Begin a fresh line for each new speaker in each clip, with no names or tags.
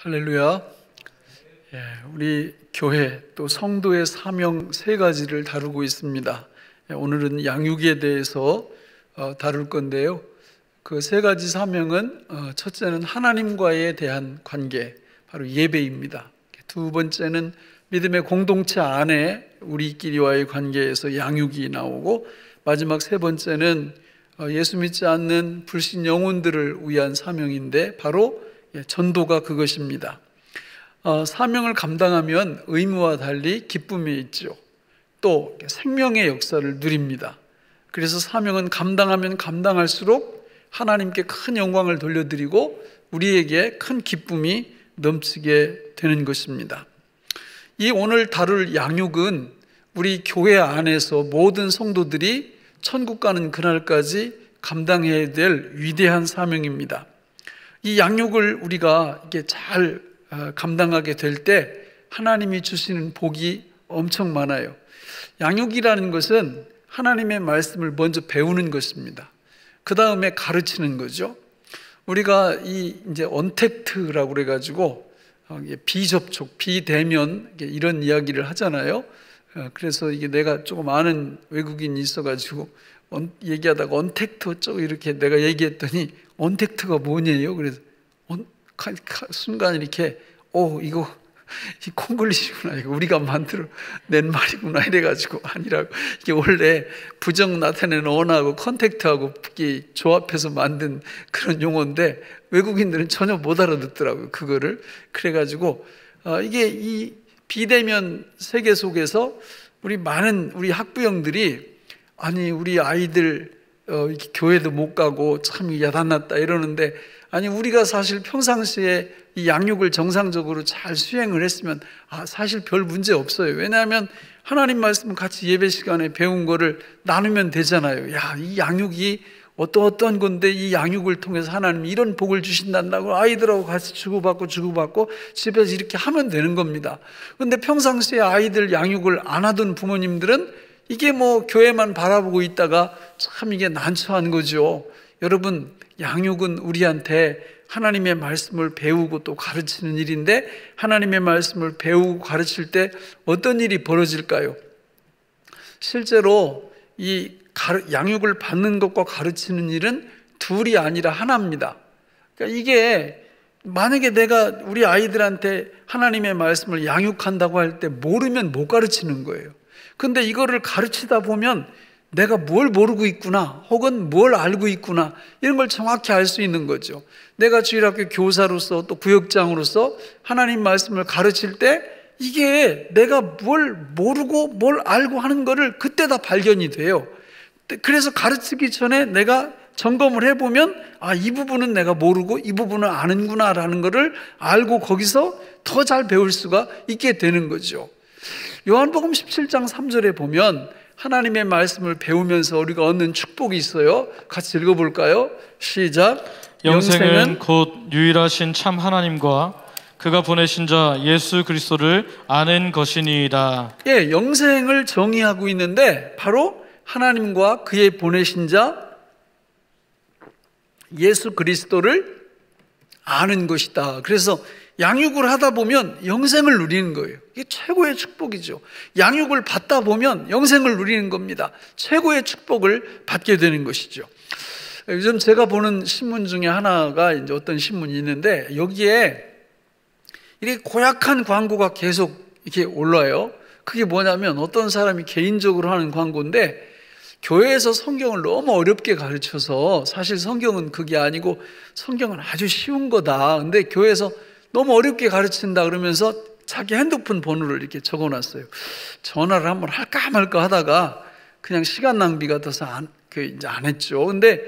할렐루야. 우리 교회 또 성도의 사명 세 가지를 다루고 있습니다. 오늘은 양육에 대해서 다룰 건데요. 그 세 가지 사명은 첫째는 하나님과에 대한 관계, 바로 예배입니다. 두 번째는 믿음의 공동체 안에 우리끼리와의 관계에서 양육이 나오고, 마지막 세 번째는 예수 믿지 않는 불신 영혼들을 위한 사명인데 바로 전도가 그것입니다. 사명을 감당하면 의무와 달리 기쁨이 있죠. 또 생명의 역사를 누립니다. 그래서 사명은 감당하면 감당할수록 하나님께 큰 영광을 돌려드리고 우리에게 큰 기쁨이 넘치게 되는 것입니다. 이 오늘 다룰 양육은 우리 교회 안에서 모든 성도들이 천국 가는 그날까지 감당해야 될 위대한 사명입니다. 이 양육을 우리가 이게 잘 감당하게 될 때 하나님이 주시는 복이 엄청 많아요. 양육이라는 것은 하나님의 말씀을 먼저 배우는 것입니다. 그 다음에 가르치는 거죠. 우리가 이제 언택트라고 그래가지고 비접촉, 비대면 이런 이야기를 하잖아요. 그래서 이게 내가 조금 아는 외국인이 있어가지고 얘기하다가 언택트 어쩌고 이렇게 내가 얘기했더니 언택트가 뭐냐요? 그래서 순간 이렇게 이거 이 콩글리시구나, 이거 우리가 만들어낸 말이구나 이래가지고 아니라고, 이게 원래 부정 나타내는 언하고 컨택트하고 조합해서 만든 그런 용어인데 외국인들은 전혀 못 알아듣더라고요, 그거를. 그래가지고 이게 이 비대면 세계 속에서 우리 학부형들이 아니 우리 아이들 교회도 못 가고 참 야단났다 이러는데, 아니 우리가 사실 평상시에 이 양육을 정상적으로 잘 수행을 했으면 사실 별 문제 없어요. 왜냐하면 하나님 말씀 같이 예배 시간에 배운 거를 나누면 되잖아요. 이 양육이 어떤 건데 이 양육을 통해서 하나님이 이런 복을 주신다고 아이들하고 같이 주고받고 집에서 이렇게 하면 되는 겁니다. 그런데 평상시에 아이들 양육을 안 하던 부모님들은 이게 교회만 바라보고 있다가 참 이게 난처한 거죠. 여러분, 양육은 우리한테 하나님의 말씀을 배우고 또 가르치는 일인데, 하나님의 말씀을 배우고 가르칠 때 어떤 일이 벌어질까요? 실제로 이 양육을 받는 것과 가르치는 일은 둘이 아니라 하나입니다. 그러니까 이게 만약에 내가 우리 아이들한테 하나님의 말씀을 양육한다고 할 때 모르면 못 가르치는 거예요. 근데 이거를 가르치다 보면 내가 뭘 모르고 있구나, 혹은 뭘 알고 있구나, 이런 걸 정확히 알 수 있는 거죠. 내가 주일학교 교사로서 또 구역장으로서 하나님 말씀을 가르칠 때 이게 내가 뭘 모르고 뭘 알고 하는 거를 그때 다 발견이 돼요. 그래서 가르치기 전에 내가 점검을 해보면 이 부분은 내가 모르고 이 부분은 아는구나 라는 거를 알고 거기서 더 잘 배울 수가 있게 되는 거죠. 요한복음 17장 3절에 보면 하나님의 말씀을 배우면서 우리가 얻는 축복이 있어요. 같이 읽어볼까요? 시작.
영생은 곧 유일하신 참 하나님과 그가 보내신 자 예수 그리스도를 아는 것이니이다.
영생을 정의하고 있는데 바로 하나님과 그의 보내신 자 예수 그리스도를 아는 것이다. 그래서 양육을 하다 보면 영생을 누리는 거예요. 이게 최고의 축복이죠. 양육을 받다 보면 영생을 누리는 겁니다. 최고의 축복을 받게 되는 것이죠. 요즘 제가 보는 신문 중에 하나가 이제 어떤 신문이 있는데, 여기에 이렇게 고약한 광고가 계속 이렇게 올라요. 그게 뭐냐면 어떤 사람이 개인적으로 하는 광고인데, 교회에서 성경을 너무 어렵게 가르쳐서 사실 성경은 그게 아니고 성경은 아주 쉬운 거다. 근데 교회에서 너무 어렵게 가르친다 그러면서 자기 핸드폰 번호를 이렇게 적어놨어요. 전화를 한번 할까 말까 하다가 그냥 시간 낭비 같아서 이제 안 했죠. 근데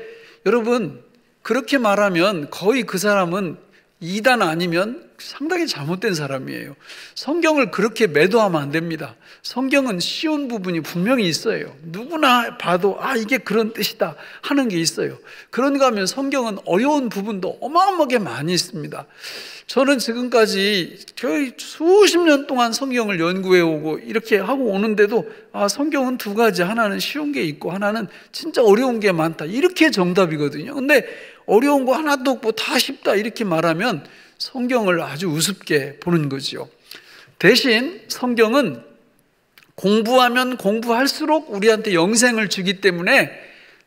여러분, 그렇게 말하면 거의 그 사람은 이단 아니면 상당히 잘못된 사람이에요. 성경을 그렇게 매도하면 안 됩니다. 성경은 쉬운 부분이 분명히 있어요. 누구나 봐도 이게 그런 뜻이다 하는 게 있어요. 그런가 하면 성경은 어려운 부분도 어마어마하게 많이 있습니다. 저는 지금까지 거의 수십 년 동안 성경을 연구해 오고 이렇게 하고 오는데도 성경은 두 가지, 하나는 쉬운 게 있고 하나는 진짜 어려운 게 많다, 이렇게 정답이거든요. 근데 어려운 거 하나도 없고 다 쉽다 이렇게 말하면 성경을 아주 우습게 보는 거지요. 대신 성경은 공부하면 공부할수록 우리한테 영생을 주기 때문에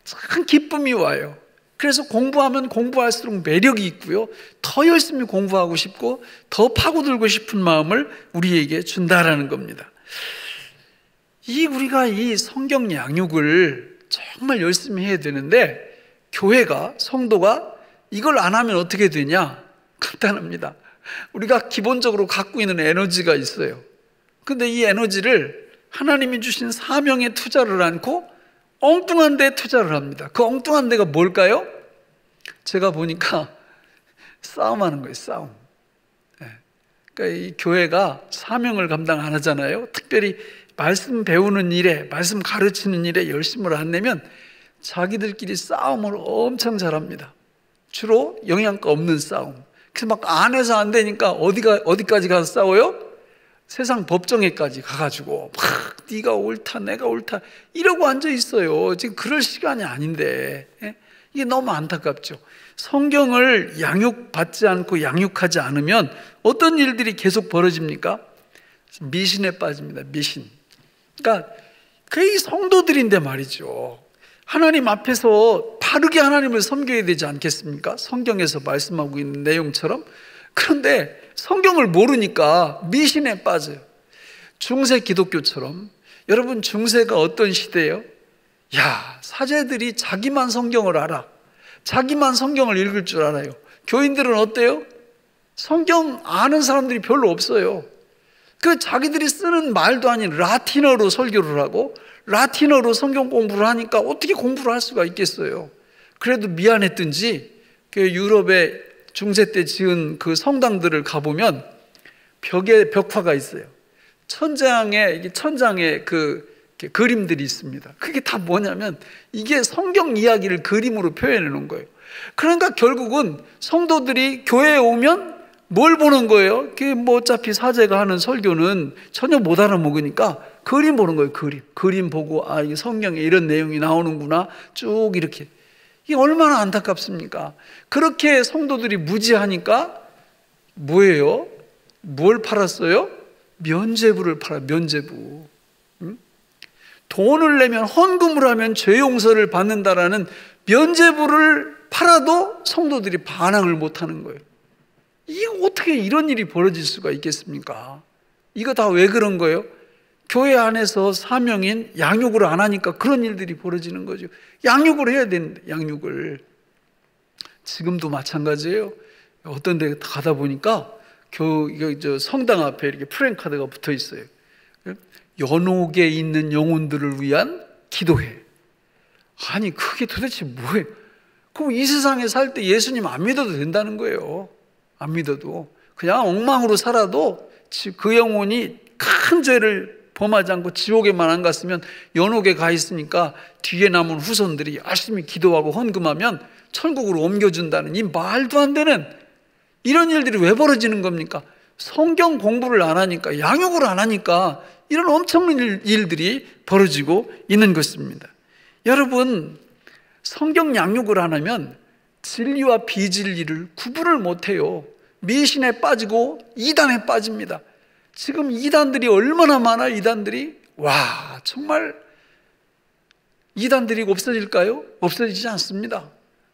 참 기쁨이 와요. 그래서 공부하면 공부할수록 매력이 있고요, 더 열심히 공부하고 싶고 더 파고들고 싶은 마음을 우리에게 준다라는 겁니다. 우리가 이 성경 양육을 정말 열심히 해야 되는데, 교회가, 성도가 이걸 안 하면 어떻게 되냐? 간단합니다. 우리가 기본적으로 갖고 있는 에너지가 있어요. 근데 이 에너지를 하나님이 주신 사명에 투자를 않고 엉뚱한 데에 투자를 합니다. 그 엉뚱한 데가 뭘까요? 제가 보니까 싸움하는 거예요. 싸움. 그러니까 이 교회가 사명을 감당 안 하잖아요. 특별히 말씀 배우는 일에, 말씀 가르치는 일에 열심을 안 내면 자기들끼리 싸움을 엄청 잘합니다. 주로 영양가 없는 싸움. 그래서 막 안에서 안 되니까 어디까지 가서 싸워요? 세상 법정에까지 가가지고 막 네가 옳다 내가 옳다 이러고 앉아 있어요. 지금 그럴 시간이 아닌데. 이게 너무 안타깝죠. 성경을 양육받지 않고 양육하지 않으면 어떤 일들이 계속 벌어집니까? 미신에 빠집니다. 미신. 그러니까 그 성도들인데 말이죠, 하나님 앞에서 바르게 하나님을 섬겨야 되지 않겠습니까? 성경에서 말씀하고 있는 내용처럼. 그런데 성경을 모르니까 미신에 빠져요. 중세 기독교처럼. 여러분, 중세가 어떤 시대예요? 사제들이 자기만 성경을 알아. 자기만 성경을 읽을 줄 알아요. 교인들은 어때요? 성경 아는 사람들이 별로 없어요. 그 자기들이 쓰는 말도 아닌 라틴어로 설교를 하고 라틴어로 성경 공부를 하니까 어떻게 공부를 할 수가 있겠어요? 그래도 미안했든지 그 유럽의 중세 때 지은 그 성당들을 가보면 벽에 벽화가 있어요. 천장에 그 그림들이 있습니다. 그게 다 뭐냐면 이게 성경 이야기를 그림으로 표현해 놓은 거예요. 그러니까 결국은 성도들이 교회에 오면 뭘 보는 거예요? 그게 뭐 어차피 사제가 하는 설교는 전혀 못 알아먹으니까 그림 보는 거예요. 그림 보고 이게 성경에 이런 내용이 나오는구나 쭉 이렇게. 이게 얼마나 안타깝습니까? 그렇게 성도들이 무지하니까 뭐예요? 뭘 팔았어요? 면죄부를 팔아요. 면죄부. 돈을 내면, 헌금을 하면 죄 용서를 받는다라는 면죄부를 팔아도 성도들이 반항을 못하는 거예요. 이게 어떻게 이런 일이 벌어질 수가 있겠습니까? 이거 다 왜 그런 거예요? 교회 안에서 사명인 양육을 안 하니까 그런 일들이 벌어지는 거죠. 양육을 해야 되는데, 양육을. 지금도 마찬가지예요. 어떤 데 가다 보니까 성당 앞에 이렇게 프랜카드가 붙어 있어요. 연옥에 있는 영혼들을 위한 기도회. 아니, 그게 도대체 뭐예요? 그럼 이 세상에 살 때 예수님 안 믿어도 된다는 거예요. 안 믿어도. 그냥 엉망으로 살아도 그 영혼이 큰 죄를 범하지 않고 지옥에만 안 갔으면 연옥에 가 있으니까 뒤에 남은 후손들이 열심히 기도하고 헌금하면 천국으로 옮겨준다는 이 말도 안 되는 이런 일들이 왜 벌어지는 겁니까? 성경 공부를 안 하니까, 양육을 안 하니까 이런 엄청난 일들이 벌어지고 있는 것입니다. 여러분, 성경 양육을 안 하면 진리와 비진리를 구분을 못해요. 미신에 빠지고 이단에 빠집니다. 지금 이단들이 얼마나 많아요. 이단들이. 정말 이단들이 없어질까요? 없어지지 않습니다.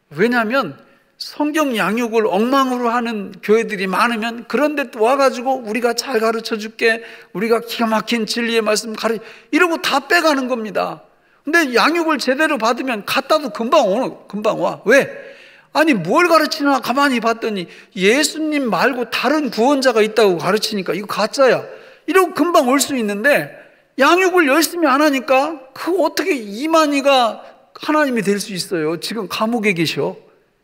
왜냐하면 성경 양육을 엉망으로 하는 교회들이 많으면 그런 데 와가지고 우리가 잘 가르쳐 줄게, 우리가 기가 막힌 진리의 말씀 이러고 다 빼가는 겁니다. 근데 양육을 제대로 받으면 갔다도 금방 와. 왜? 아니, 뭘 가르치나 가만히 봤더니 예수님 말고 다른 구원자가 있다고 가르치니까 이거 가짜야 이러고 금방 올 수 있는데, 양육을 열심히 안 하니까 그 어떻게 이만희가 하나님이 될 수 있어요? 지금 감옥에 계셔.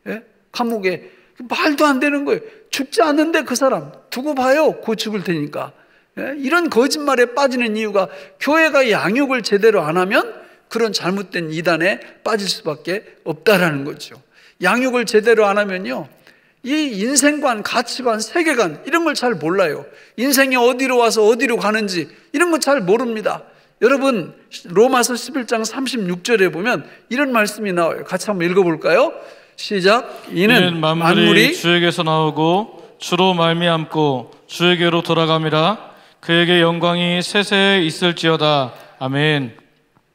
예? 감옥에. 말도 안 되는 거예요. 죽지 않는데 그 사람 두고 봐요. 곧 죽을 테니까. 예? 이런 거짓말에 빠지는 이유가 교회가 양육을 제대로 안 하면 그런 잘못된 이단에 빠질 수밖에 없다라는 거죠. 양육을 제대로 안 하면요, 이 인생관, 가치관, 세계관 이런 걸 잘 몰라요. 인생이 어디로 와서 어디로 가는지 이런 거 잘 모릅니다. 여러분, 로마서 11장 36절에 보면 이런 말씀이 나와요. 같이 한번 읽어볼까요? 시작. 이는 만물이
주에게서 나오고 주로 말미암고 주에게로 돌아감이라. 그에게 영광이 세세에 있을지어다. 아멘.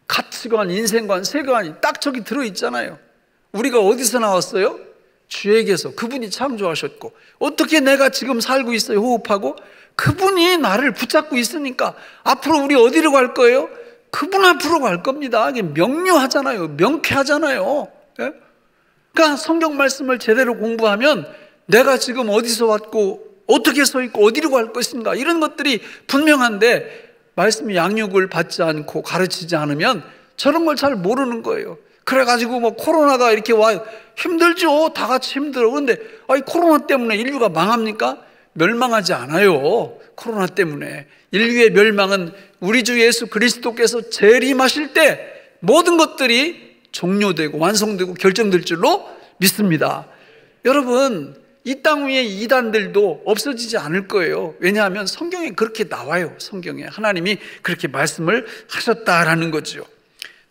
가치관, 인생관, 세계관이 딱 저기 들어있잖아요. 우리가 어디서 나왔어요? 주에게서. 그분이 창조하셨고, 어떻게 내가 지금 살고 있어요? 호흡하고. 그분이 나를 붙잡고 있으니까 앞으로 우리 어디로 갈 거예요? 그분 앞으로 갈 겁니다. 이게 명료하잖아요. 명쾌하잖아요. 예? 그러니까 성경 말씀을 제대로 공부하면 내가 지금 어디서 왔고 어떻게 서 있고 어디로 갈 것인가, 이런 것들이 분명한데, 말씀이 양육을 받지 않고 가르치지 않으면 저런 걸 잘 모르는 거예요. 그래가지고 뭐 코로나가 이렇게 와요. 힘들죠. 다 같이 힘들어. 그런데 코로나 때문에 인류가 망합니까? 멸망하지 않아요. 코로나 때문에. 인류의 멸망은 우리 주 예수 그리스도께서 재림하실 때 모든 것들이 종료되고 완성되고 결정될 줄로 믿습니다. 여러분, 이 땅 위에 이단들도 없어지지 않을 거예요. 왜냐하면 성경에 그렇게 나와요. 성경에 하나님이 그렇게 말씀을 하셨다라는 거죠.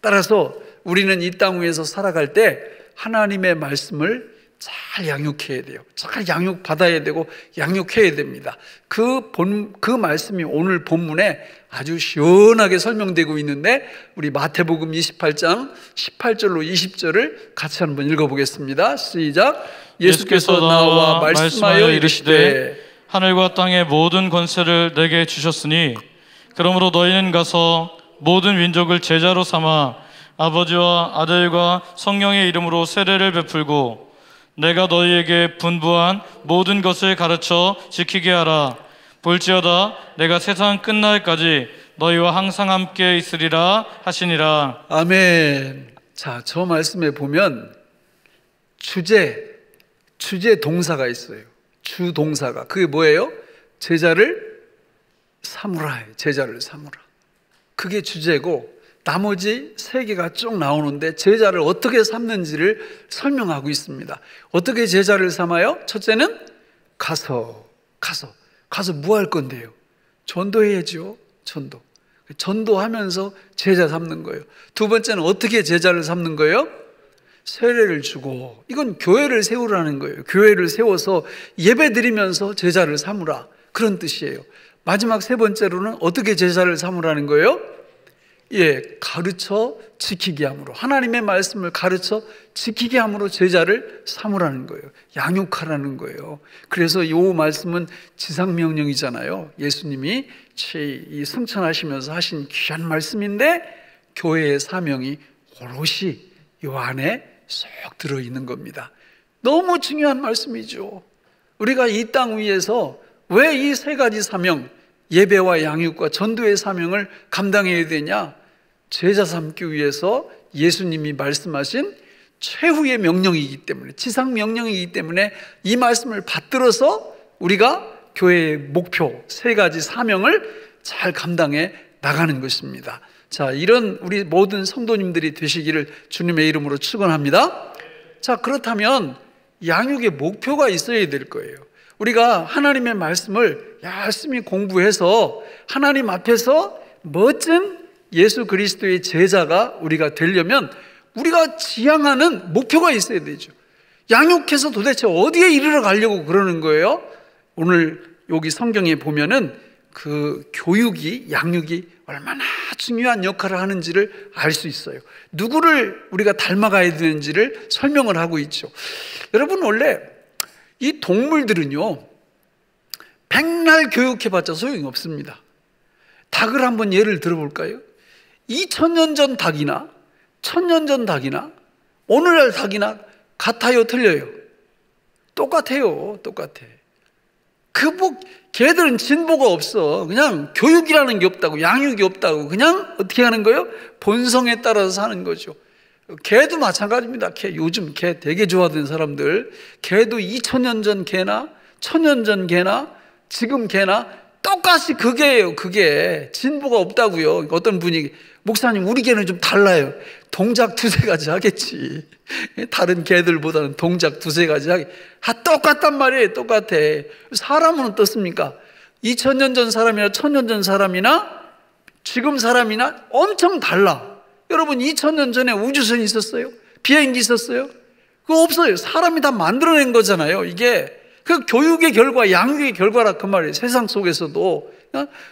따라서 우리는 이 땅 위에서 살아갈 때 하나님의 말씀을 잘 양육해야 돼요. 잘 양육받아야 되고 양육해야 됩니다. 그 말씀이 오늘 본문에 아주 시원하게 설명되고 있는데, 우리 마태복음 28장 18절로 20절을 같이 한번 읽어보겠습니다. 시작. 예수께서 나와 말씀하여 이르시되
하늘과 땅의 모든 권세를 내게 주셨으니 그러므로 너희는 가서 모든 민족을 제자로 삼아 아버지와 아들과 성령의 이름으로 세례를 베풀고 내가 너희에게 분부한 모든 것을 가르쳐 지키게 하라. 볼지어다 내가 세상 끝날까지 너희와 항상 함께 있으리라 하시니라.
아멘. 자, 저 말씀에 보면 주제 동사가 있어요. 주동사가. 그게 뭐예요? 제자를 삼으라. 제자를 삼으라. 그게 주제고, 나머지 세 개가 쭉 나오는데 제자를 어떻게 삼는지를 설명하고 있습니다. 어떻게 제자를 삼아요? 첫째는 가서 뭐 할 건데요? 전도해야죠. 전도하면서 제자 삼는 거예요. 두 번째는 어떻게 제자를 삼는 거예요? 세례를 주고, 이건 교회를 세우라는 거예요. 교회를 세워서 예배 드리면서 제자를 삼으라, 그런 뜻이에요. 마지막 세 번째로는 어떻게 제자를 삼으라는 거예요? 가르쳐 지키게 함으로, 하나님의 말씀을 가르쳐 지키게 함으로 제자를 삼으라는 거예요. 양육하라는 거예요. 그래서 이 말씀은 지상명령이잖아요. 예수님이 승천하시면서 하신 귀한 말씀인데, 교회의 사명이 오롯이 이 안에 쏙 들어있는 겁니다. 너무 중요한 말씀이죠. 우리가 이 땅 위에서 왜 이 세 가지 사명, 예배와 양육과 전도의 사명을 감당해야 되냐? 제자 삼기 위해서 예수님이 말씀하신 최후의 명령이기 때문에, 지상 명령이기 때문에 이 말씀을 받들어서 우리가 교회의 목표 세 가지 사명을 잘 감당해 나가는 것입니다. 자, 이런 우리 모든 성도님들이 되시기를 주님의 이름으로 축원합니다. 자, 그렇다면 양육의 목표가 있어야 될 거예요. 우리가 하나님의 말씀을 열심히 공부해서 하나님 앞에서 멋진 예수 그리스도의 제자가 우리가 되려면 우리가 지향하는 목표가 있어야 되죠. 양육해서 도대체 어디에 이르러 가려고 그러는 거예요? 오늘 여기 성경에 보면은 그 교육이, 양육이 얼마나 중요한 역할을 하는지를 알 수 있어요. 누구를 우리가 닮아가야 되는지를 설명을 하고 있죠. 여러분, 원래 이 동물들은요, 백날 교육해봤자 소용이 없습니다. 닭을 한번 예를 들어볼까요? 2000년 전 닭이나 1000년 전 닭이나 오늘날 닭이나 같아요, 틀려요? 똑같아요. 걔들은 진보가 없어. 그냥 교육이라는 게 없다고, 양육이 없다고, 그냥 어떻게 하는 거예요? 본성에 따라서 사는 거죠. 개도 마찬가지입니다. 요즘 개 되게 좋아하는 사람들, 개도 2000년 전 개나 1000년 전 개나 지금 개나 똑같이 그게예요. 그게 진보가 없다고요. 어떤 분이, 목사님 우리 개는 좀 달라요. 동작 두세 가지 하겠지. 다른 개들보다는 동작 두세 가지 하겠지. 똑같단 말이에요. 똑같아. 사람은 어떻습니까? 2000년 전 사람이나 1000년 전 사람이나 지금 사람이나 엄청 달라. 여러분, 2000년 전에 우주선이 있었어요? 비행기 있었어요? 그거 없어요. 사람이 다 만들어낸 거잖아요. 이게 그 교육의 결과, 양육의 결과라 그 말이에요. 세상 속에서도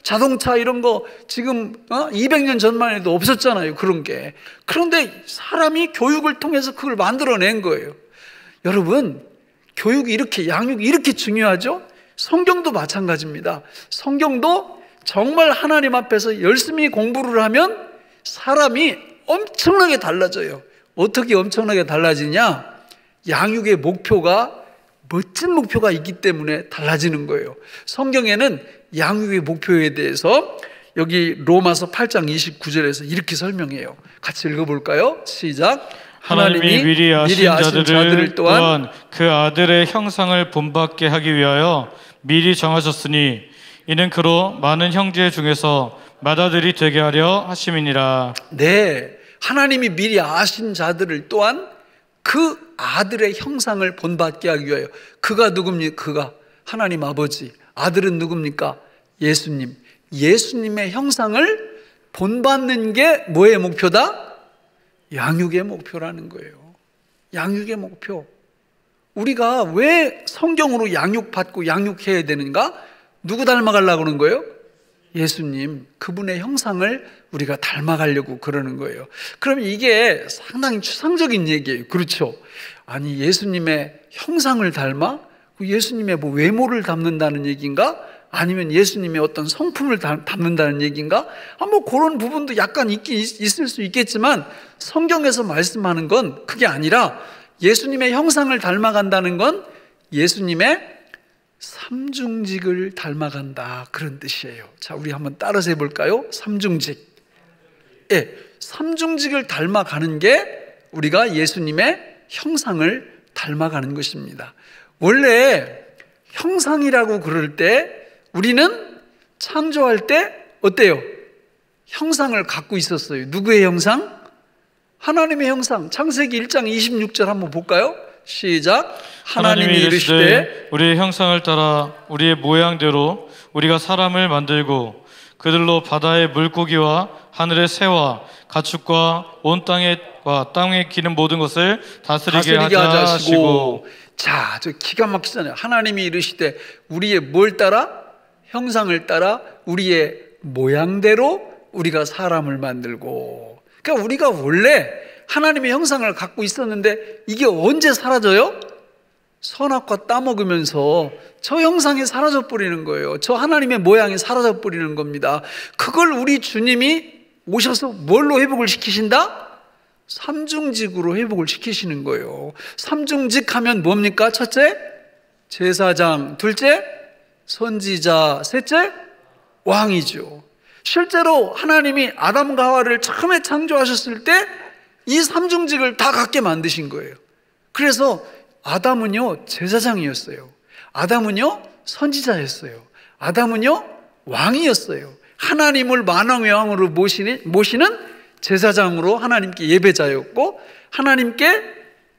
자동차 이런 거 지금 200년 전만 해도 없었잖아요. 그런 게. 그런데 사람이 교육을 통해서 그걸 만들어낸 거예요. 여러분, 교육이 이렇게, 양육이 이렇게 중요하죠? 성경도 마찬가지입니다. 성경도 정말 하나님 앞에서 열심히 공부를 하면 사람이 엄청나게 달라져요. 어떻게 엄청나게 달라지냐? 양육의 목표가, 멋진 목표가 있기 때문에 달라지는 거예요. 성경에는 양육의 목표에 대해서 여기 로마서 8장 29절에서 이렇게 설명해요. 같이 읽어볼까요? 시작.
하나님이 미리 아신 자들을 또한 그 아들의 형상을 본받게 하기 위하여 미리 정하셨으니 이는 그로 많은 형제 중에서 맏아들이 되게 하려 하심이니라.
네, 하나님이 미리 아신 자들을 또한 그 아들의 형상을 본받게 하기 위하여. 그가 누굽니까? 그가 하나님 아버지. 아들은 누굽니까? 예수님. 예수님의 형상을 본받는 게 뭐의 목표다? 양육의 목표라는 거예요. 양육의 목표. 우리가 왜 성경으로 양육받고 양육해야 되는가? 누구 닮아가려고 그러는 거예요? 예수님. 그분의 형상을 우리가 닮아가려고 그러는 거예요. 그럼 이게 상당히 추상적인 얘기예요. 그렇죠? 아니, 예수님의 형상을 닮아? 예수님의 뭐 외모를 담는다는 얘기인가? 아니면 예수님의 어떤 성품을 담는다는 얘기인가? 뭐 그런 부분도 약간 있을 수 있겠지만 성경에서 말씀하는 건 그게 아니라 예수님의 형상을 닮아간다는 건 예수님의 삼중직을 닮아간다, 그런 뜻이에요. 자, 우리 한번 따라서 해볼까요? 삼중직. 예, 삼중직을 닮아가는 게 우리가 예수님의 형상을 닮아가는 것입니다. 원래 형상이라고 그럴 때 우리는 창조할 때 어때요? 형상을 갖고 있었어요. 누구의 형상? 하나님의 형상. 창세기 1장 26절 한번 볼까요? 시작. 하나님이 이르시되
우리의 형상을 따라 우리의 모양대로 우리가 사람을 만들고 그들로 바다의 물고기와 하늘의 새와 가축과 온 땅에 기는 모든 것을 다스리게 하자 하시고.
자, 저 기가 막히잖아요. 하나님이 이르시되 우리의 뭘 따라? 형상을 따라 우리의 모양대로 우리가 사람을 만들고. 그러니까 우리가 원래 하나님의 형상을 갖고 있었는데 이게 언제 사라져요? 선악과 따먹으면서 저 형상이 사라져 버리는 거예요. 저 하나님의 모양이 사라져 버리는 겁니다. 그걸 우리 주님이 오셔서 뭘로 회복을 시키신다? 삼중직으로 회복을 시키시는 거예요. 삼중직 하면 뭡니까? 첫째, 제사장. 둘째, 선지자. 셋째, 왕이죠. 실제로 하나님이 아담과 하와를 처음에 창조하셨을 때 이 삼중직을 다 갖게 만드신 거예요. 그래서 아담은요, 제사장이었어요. 아담은요, 선지자였어요. 아담은요, 왕이었어요. 하나님을 만왕의 왕으로 모시는 제사장으로 하나님께 예배자였고, 하나님께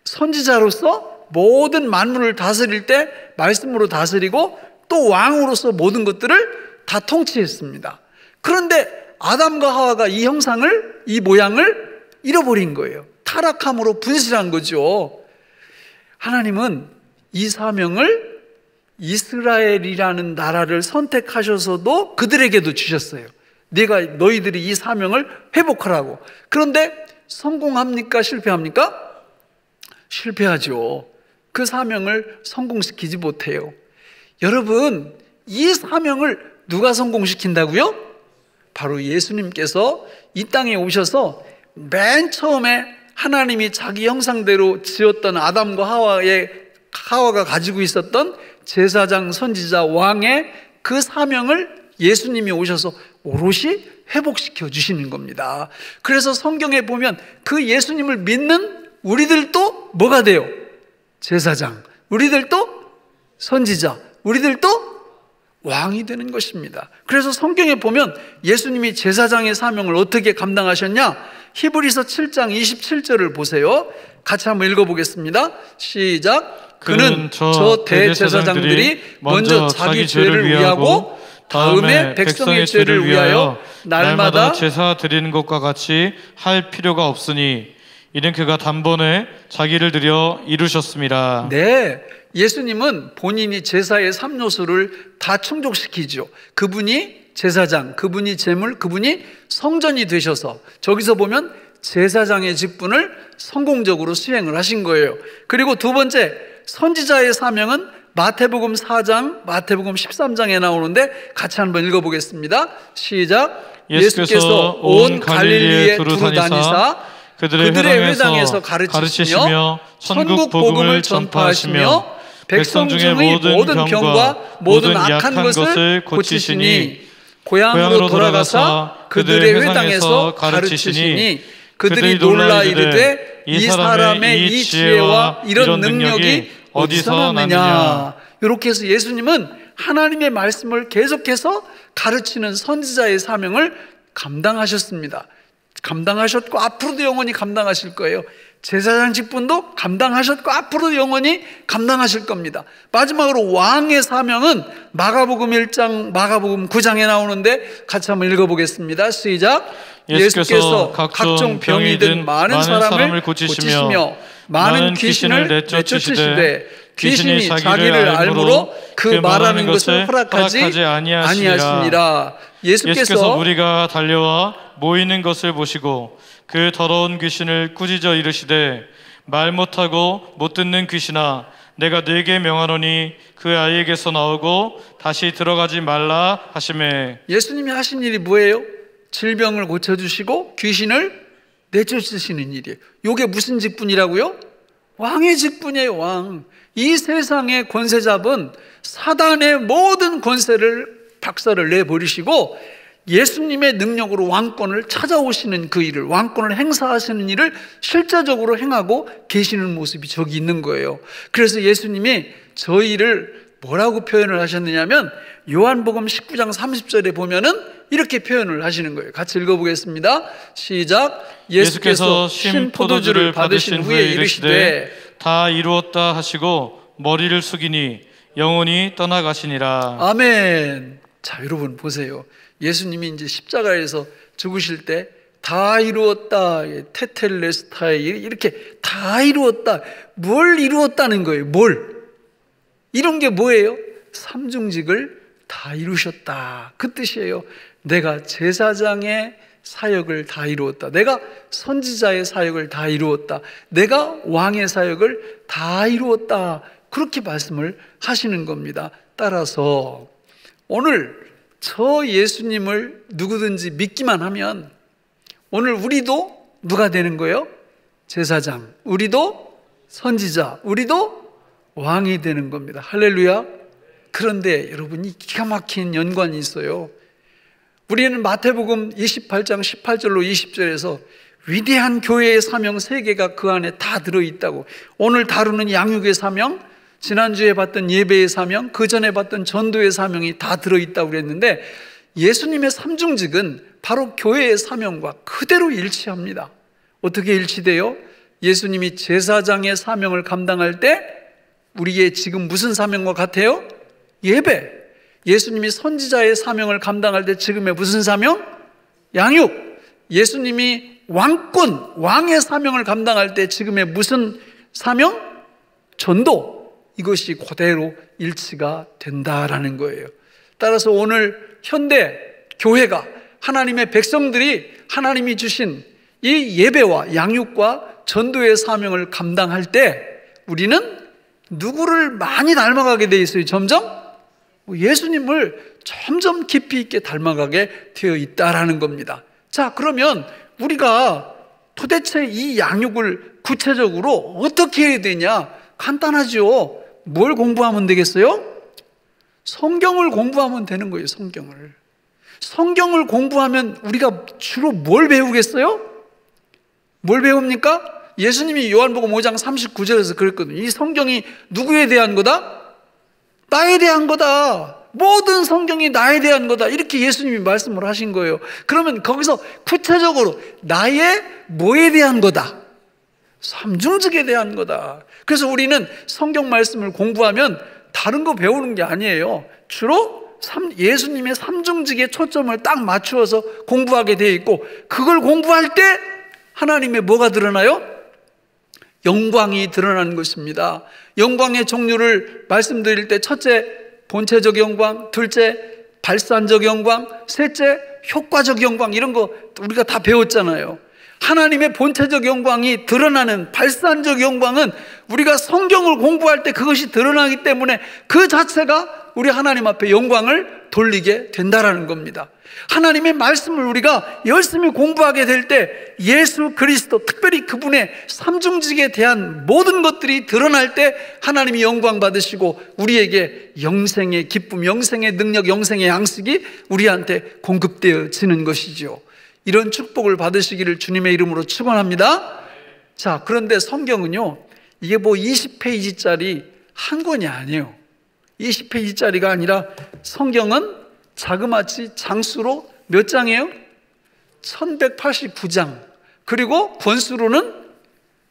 선지자로서 모든 만물을 다스릴 때 말씀으로 다스리고 또 왕으로서 모든 것들을 다 통치했습니다. 그런데 아담과 하와가 이 형상을, 이 모양을 잃어버린 거예요. 타락함으로 분실한 거죠. 하나님은 이 사명을 이스라엘이라는 나라를 선택하셔서도 그들에게도 주셨어요. 너희들이 이 사명을 회복하라고. 그런데 성공합니까? 실패합니까? 실패하죠. 그 사명을 성공시키지 못해요. 여러분, 이 사명을 누가 성공시킨다고요? 바로 예수님께서 이 땅에 오셔서 맨 처음에 하나님이 자기 형상대로 지었던 아담과 하와가 가지고 있었던 제사장, 선지자, 왕의 그 사명을 예수님이 오셔서 오롯이 회복시켜 주시는 겁니다. 그래서 성경에 보면 그 예수님을 믿는 우리들도 뭐가 돼요? 제사장. 우리들도 선지자. 우리들도 왕이 되는 것입니다. 그래서 성경에 보면 예수님이 제사장의 사명을 어떻게 감당하셨냐? 히브리서 7장 27절을 보세요. 같이 한번 읽어보겠습니다. 시작. 그는 저 대제사장들이 먼저 자기 죄를 위하고 다음에 백성의 죄를 위하여 날마다
제사 드리는 것과 같이 할 필요가 없으니 이는 그가 단번에 자기를 드려 이루셨습니다.
네, 예수님은 본인이 제사의 3요소를 다 충족시키죠. 그분이 제사장, 그분이 제물, 그분이 성전이 되셔서 저기서 보면 제사장의 직분을 성공적으로 수행을 하신 거예요. 그리고 두 번째, 선지자의 사명은 마태복음 4장, 마태복음 13장에 나오는데 같이 한번 읽어보겠습니다. 시작. 예수께서 온 갈릴리에 두루 다니사 그들의 회당에서 가르치시며 천국 복음을 전파하시며 백성 중의 모든 병과 모든 악한 것을 고치시니 고향으로 돌아가사 그들의 회당에서 가르치시니 그들이 놀라 이르되 이 사람의 이 지혜와 이런 능력이 어디서 났느냐. 이렇게 해서 예수님은 하나님의 말씀을 계속해서 가르치는 선지자의 사명을 감당하셨습니다. 감당하셨고 앞으로도 영원히 감당하실 거예요. 제사장 직분도 감당하셨고 앞으로도 영원히 감당하실 겁니다. 마지막으로 왕의 사명은 마가복음 1장, 마가복음 9장에 나오는데 같이 한번 읽어보겠습니다. 시작. 예수께서 각종 병이 든 많은 사람을 고치시며 많은 귀신을 내쫓으시되 귀신이 자기를 알므로 그 말하는 것을 허락하지 아니하시니라.
예수께서 무리가 달려와 모이는 것을 보시고 그 더러운 귀신을 꾸짖어 이르시되 말 못하고 못 듣는 귀신아 내가 네게 명하노니 그 아이에게서 나오고 다시 들어가지 말라 하시매.
예수님이 하신 일이 뭐예요? 질병을 고쳐주시고 귀신을 내쫓으시는 일이에요. 이게 무슨 직분이라고요? 왕의 직분이에요. 왕. 이 세상의 권세 잡은 사단의 모든 권세를 박살을 내버리시고 예수님의 능력으로 왕권을 찾아오시는 그 일을, 왕권을 행사하시는 일을 실제적으로 행하고 계시는 모습이 저기 있는 거예요. 그래서 예수님이 저희를 뭐라고 표현을 하셨느냐면 요한복음 19장 30절에 보면은 이렇게 표현을 하시는 거예요. 같이 읽어보겠습니다. 시작. 예수께서 신 포도주를 받으신 후에 이르시되
다 이루었다 하시고 머리를 숙이니 영혼이 떠나가시니라.
아멘. 자, 여러분 보세요. 예수님이 이제 십자가에서 죽으실 때 다 이루었다, 테텔레스타이 이렇게 다 이루었다. 뭘 이루었다는 거예요? 뭘? 이런 게 뭐예요? 삼중직을 다 이루셨다. 그 뜻이에요. 내가 제사장의 사역을 다 이루었다. 내가 선지자의 사역을 다 이루었다. 내가 왕의 사역을 다 이루었다. 그렇게 말씀을 하시는 겁니다. 따라서 오늘 저 예수님을 누구든지 믿기만 하면 오늘 우리도 누가 되는 거예요? 제사장. 우리도 선지자. 우리도 왕이 되는 겁니다. 할렐루야. 그런데 여러분이 기가 막힌 연관이 있어요. 우리는 마태복음 28장 18절로 20절에서 위대한 교회의 사명 3개가 그 안에 다 들어있다고, 오늘 다루는 양육의 사명, 지난주에 봤던 예배의 사명, 그 전에 봤던 전도의 사명이 다 들어있다고 그랬는데 예수님의 삼중직은 바로 교회의 사명과 그대로 일치합니다. 어떻게 일치돼요? 예수님이 제사장의 사명을 감당할 때 우리의 지금 무슨 사명과 같아요? 예배. 예수님이 선지자의 사명을 감당할 때 지금의 무슨 사명? 양육. 예수님이 왕권, 왕의 사명을 감당할 때 지금의 무슨 사명? 전도. 이것이 그대로 일치가 된다라는 거예요. 따라서 오늘 현대 교회가, 하나님의 백성들이 하나님이 주신 이 예배와 양육과 전도의 사명을 감당할 때 우리는 누구를 많이 닮아가게 돼 있어요? 점점 예수님을 점점 깊이 있게 닮아가게 되어 있다라는 겁니다. 자, 그러면 우리가 도대체 이 양육을 구체적으로 어떻게 해야 되냐? 간단하죠. 뭘 공부하면 되겠어요? 성경을 공부하면 되는 거예요. 성경을 공부하면 우리가 주로 뭘 배우겠어요? 뭘 배웁니까? 예수님이 요한복음 5장 39절에서 그랬거든요. 이 성경이 누구에 대한 거다? 나에 대한 거다. 모든 성경이 나에 대한 거다. 이렇게 예수님이 말씀을 하신 거예요. 그러면 거기서 구체적으로 나의 뭐에 대한 거다? 삼중직에 대한 거다. 그래서 우리는 성경 말씀을 공부하면 다른 거 배우는 게 아니에요. 주로 예수님의 삼중직에 초점을 딱 맞추어서 공부하게 되어 있고, 그걸 공부할 때 하나님의 뭐가 드러나요? 영광이 드러나는 것입니다. 영광의 종류를 말씀드릴 때 첫째, 본체적 영광, 둘째, 발산적 영광, 셋째, 효과적 영광, 이런 거 우리가 다 배웠잖아요. 하나님의 본체적 영광이 드러나는 발산적 영광은 우리가 성경을 공부할 때 그것이 드러나기 때문에 그 자체가 우리 하나님 앞에 영광을 돌리게 된다라는 겁니다. 하나님의 말씀을 우리가 열심히 공부하게 될 때 예수 그리스도, 특별히 그분의 삼중직에 대한 모든 것들이 드러날 때 하나님이 영광 받으시고 우리에게 영생의 기쁨, 영생의 능력, 영생의 양식이 우리한테 공급되어지는 것이죠. 이런 축복을 받으시기를 주님의 이름으로 축원합니다. 자, 그런데 성경은요, 이게 뭐 20페이지짜리 한 권이 아니에요. 20페이지짜리가 아니라 성경은 자그마치 장수로 몇 장이에요? 1189장. 그리고 권수로는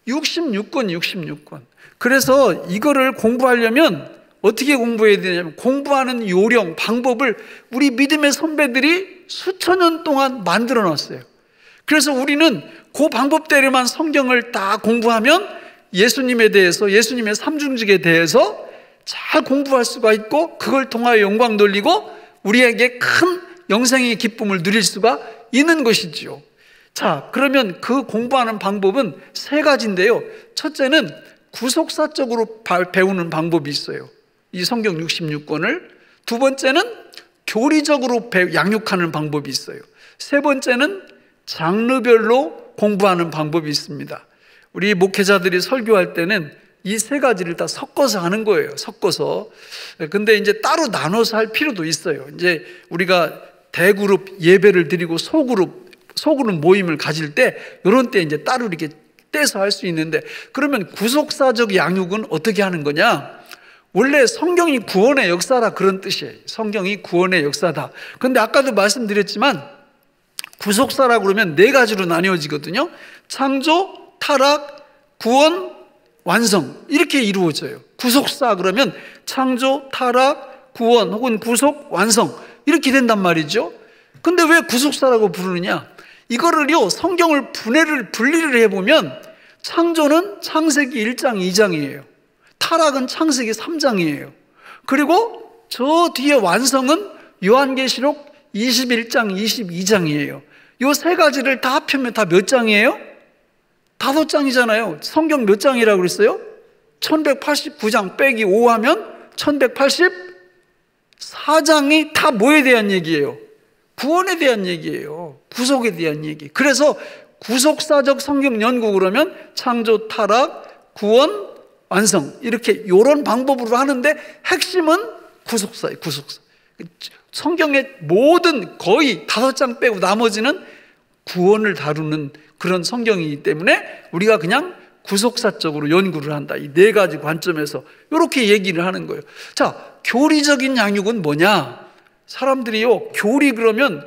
66권. 그래서 이거를 공부하려면 어떻게 공부해야 되냐면, 공부하는 요령, 방법을 우리 믿음의 선배들이 수천 년 동안 만들어 놨어요. 그래서 우리는 그 방법대로만 성경을 다 공부하면 예수님에 대해서, 예수님의 삼중직에 대해서 잘 공부할 수가 있고, 그걸 통하여 영광 돌리고 우리에게 큰 영생의 기쁨을 누릴 수가 있는 것이지요. 자, 그러면 그 공부하는 방법은 세 가지인데요. 첫째는 구속사적으로 배우는 방법이 있어요, 이 성경 66권을. 두 번째는 교리적으로 양육하는 방법이 있어요. 세 번째는 장르별로 공부하는 방법이 있습니다. 우리 목회자들이 설교할 때는 이 세 가지를 다 섞어서 하는 거예요. 섞어서. 근데 이제 따로 나눠서 할 필요도 있어요. 이제 우리가 대그룹 예배를 드리고 소그룹 모임을 가질 때, 이런 때 이제 따로 이렇게 떼서 할 수 있는데, 그러면 구속사적 양육은 어떻게 하는 거냐? 원래 성경이 구원의 역사라 그런 뜻이에요. 성경이 구원의 역사다. 근데 아까도 말씀드렸지만 구속사라고 그러면 네 가지로 나뉘어지거든요. 창조, 타락, 구원, 완성, 이렇게 이루어져요. 구속사 그러면 창조, 타락, 구원 혹은 구속, 완성, 이렇게 된단 말이죠. 근데 왜 구속사라고 부르느냐? 이거를요, 성경을 분리를 해보면 창조는 창세기 1장 2장이에요. 타락은 창세기 3장이에요. 그리고 저 뒤에 완성은 요한계시록 21장 22장이에요. 이 세 가지를 다 합하면 다 몇 장이에요? 5장이잖아요. 성경 몇 장이라고 그랬어요? 1189장 빼기 5 하면 1184장이 다 뭐에 대한 얘기예요? 구원에 대한 얘기예요. 구속에 대한 얘기. 그래서 구속사적 성경 연구 그러면 창조, 타락, 구원, 완성, 이렇게 요런 방법으로 하는데 핵심은 구속사예요. 구속사. 성경의 모든 거의 5장 빼고 나머지는 구원을 다루는 그런 성경이기 때문에 우리가 그냥 구속사적으로 연구를 한다. 이 네 가지 관점에서 이렇게 얘기를 하는 거예요. 자, 교리적인 양육은 뭐냐? 사람들이요, 교리 그러면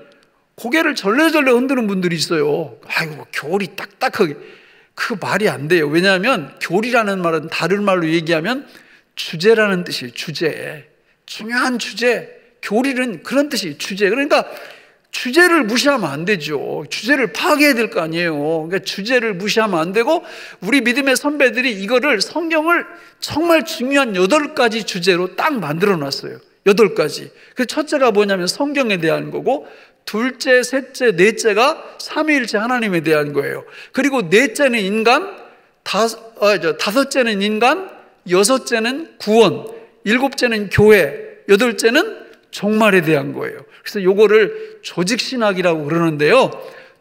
고개를 절레절레 흔드는 분들이 있어요. 아이고, 뭐 교리 딱딱하게. 그 말이 안 돼요. 왜냐하면 교리라는 말은 다른 말로 얘기하면 주제라는 뜻이에요. 주제. 중요한 주제. 교리는 그런 뜻이에요. 주제. 그러니까 주제를 무시하면 안 되죠. 주제를 파악해야 될 거 아니에요. 그러니까 주제를 무시하면 안 되고, 우리 믿음의 선배들이 이거를, 성경을 정말 중요한 8가지 주제로 딱 만들어 놨어요. 8가지. 그 첫째가 뭐냐면 성경에 대한 거고, 둘째, 셋째, 넷째가 삼위일체 하나님에 대한 거예요. 그리고 넷째는 인간, 다섯째는 인간, 여섯째는 구원, 일곱째는 교회, 여덟째는 종말에 대한 거예요. 그래서 요거를 조직신학이라고 그러는데요,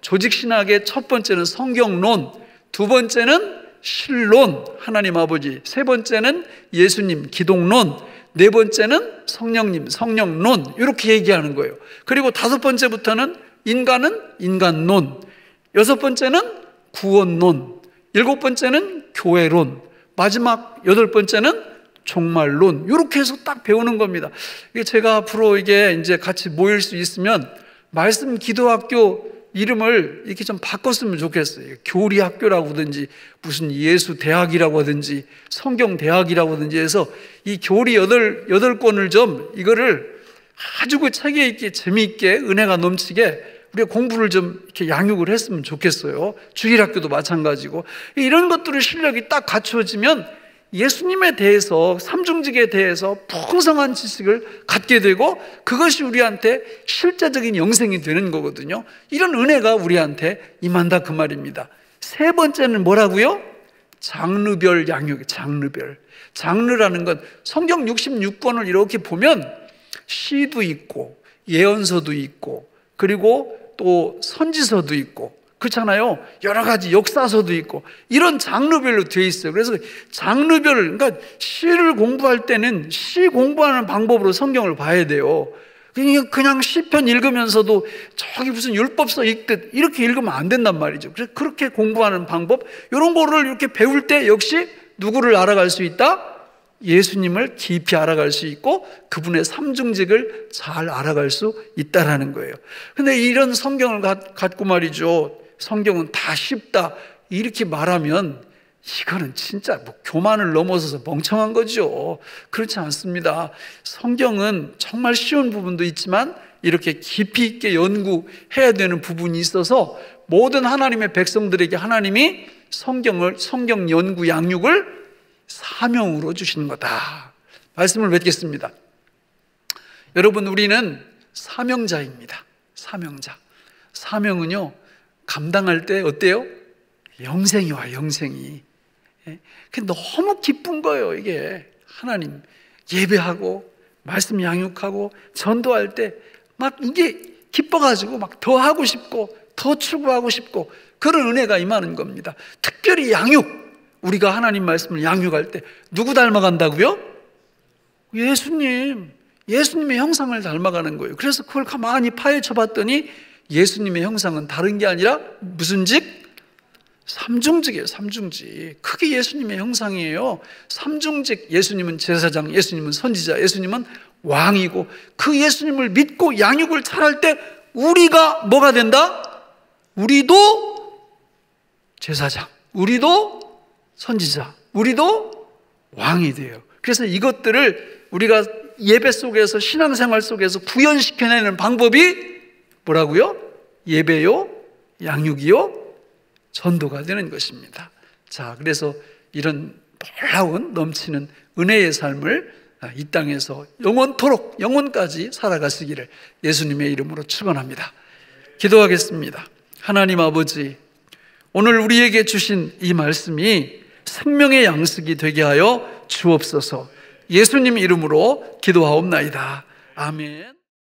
조직신학의 첫 번째는 성경론, 두 번째는 신론, 하나님 아버지, 세 번째는 예수님, 기독론, 네 번째는 성령님, 성령론, 이렇게 얘기하는 거예요. 그리고 5번째부터는 인간은 인간론, 6번째는 구원론, 7번째는 교회론, 마지막 8번째는 종말론, 이렇게 해서 딱 배우는 겁니다. 이게 제가 앞으로 이게 이제 같이 모일 수 있으면 말씀 기도학교 이름을 이렇게 좀 바꿨으면 좋겠어요. 교리학교라고 하든지 무슨 예수 대학이라고 하든지 성경 대학이라고 하든지 해서 이 교리 8권을 좀 이거를 아주 그 체계 있게 재미있게 은혜가 넘치게 우리가 공부를 좀 이렇게 양육을 했으면 좋겠어요. 주일학교도 마찬가지고. 이런 것들의 실력이 딱 갖추어지면 예수님에 대해서, 삼중직에 대해서 풍성한 지식을 갖게 되고 그것이 우리한테 실제적인 영생이 되는 거거든요. 이런 은혜가 우리한테 임한다 그 말입니다. 세 번째는 뭐라고요? 장르별 양육, 장르별. 장르라는 건 성경 66권을 이렇게 보면 시도 있고 예언서도 있고 그리고 또 선지서도 있고 그렇잖아요. 여러 가지 역사서도 있고 이런 장르별로 되어 있어요. 그래서 장르별, 그러니까 시를 공부할 때는 시 공부하는 방법으로 성경을 봐야 돼요. 그냥 시편 읽으면서도 저기 무슨 율법서 읽듯 이렇게 읽으면 안 된단 말이죠. 그래서 그렇게 공부하는 방법, 이런 거를 이렇게 배울 때 역시 누구를 알아갈 수 있다? 예수님을 깊이 알아갈 수 있고 그분의 삼중직을 잘 알아갈 수 있다라는 거예요. 근데 이런 성경을 갖고 말이죠, 성경은 다 쉽다 이렇게 말하면 이거는 진짜 뭐 교만을 넘어서서 멍청한 거죠. 그렇지 않습니다. 성경은 정말 쉬운 부분도 있지만 이렇게 깊이 있게 연구해야 되는 부분이 있어서 모든 하나님의 백성들에게 하나님이 성경 연구 양육을 사명으로 주신 거다. 말씀을 맺겠습니다. 여러분, 우리는 사명자입니다. 사명자. 사명은요, 감당할 때 어때요? 영생이 와요, 영생이. 너무 기쁜 거예요, 이게. 하나님 예배하고 말씀 양육하고 전도할 때 막 이게 기뻐가지고 막 더 하고 싶고 더 추구하고 싶고 그런 은혜가 임하는 겁니다. 특별히 양육, 우리가 하나님 말씀을 양육할 때 누구 닮아간다고요? 예수님의 형상을 닮아가는 거예요. 그래서 그걸 가만히 파헤쳐 봤더니 예수님의 형상은 다른 게 아니라 무슨 직? 삼중직이에요. 삼중직. 그게 예수님의 형상이에요. 삼중직. 예수님은 제사장, 예수님은 선지자, 예수님은 왕이고 그 예수님을 믿고 양육을 잘할 때 우리가 뭐가 된다? 우리도 제사장, 우리도 선지자, 우리도 왕이 돼요. 그래서 이것들을 우리가 예배 속에서, 신앙생활 속에서 구현시켜내는 방법이 뭐라고요? 예배요, 양육이요, 전도가 되는 것입니다. 자, 그래서 이런 놀라운 넘치는 은혜의 삶을 이 땅에서 영원토록, 영원까지 살아가시기를 예수님의 이름으로 축원합니다. 기도하겠습니다. 하나님 아버지, 오늘 우리에게 주신 이 말씀이 생명의 양식이 되게 하여 주옵소서. 예수님 이름으로 기도하옵나이다. 아멘.